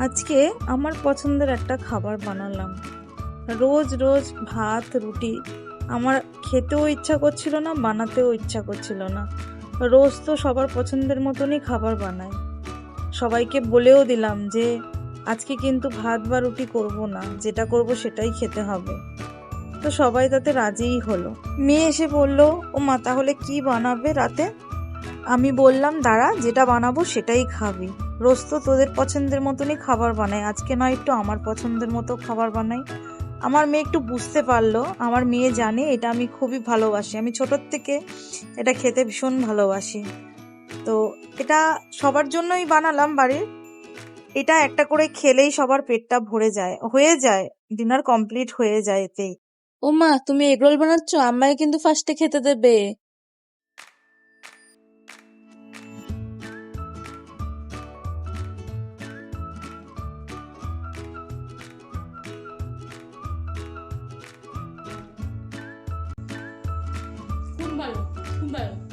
আজকে আমার পছন্দের একটা খাবার বানালাম। রোজ রোজ ভাত রুটি আমার খেতেও ইচ্ছা করছিল না, বানাতেও ইচ্ছা করছিল না। রোজ তো সবার পছন্দের মতনই খাবার বানাই। সবাইকে বলেও দিলাম যে আজকে কিন্তু ভাত বা রুটি করব না, যেটা করব সেটাই খেতে হবে। তো সবাই তাতে রাজিই হলো। মেয়ে এসে বলল, ও মা তাহলে কি বানাবে রাতে? আমি বললাম, দাঁড়া, যেটা বানাবো সেটাই খাবি। রোজ তো তোদের পছন্দের মতনই খাবার বানাই, আজকে নয় একটু আমার পছন্দের মতো খাবার বানাই। আমার মেয়ে একটু বুঝতে পারলো। আমার মেয়ে জানে এটা আমি খুবই ভালোবাসি, আমি ছোটোর থেকে এটা খেতে ভীষণ ভালোবাসি। তো এটা সবার জন্যই বানালাম বাড়ির। এটা একটা করে খেলেই সবার পেটটা ভরে যায়, হয়ে যায়, ডিনার কমপ্লিট হয়ে যায় এতেই। ও মা, তুমি এগরোল বানাচ্ছ? আমায় কিন্তু ফার্স্টে খেতে দেবে। খুব ভালো, খুব ভালো।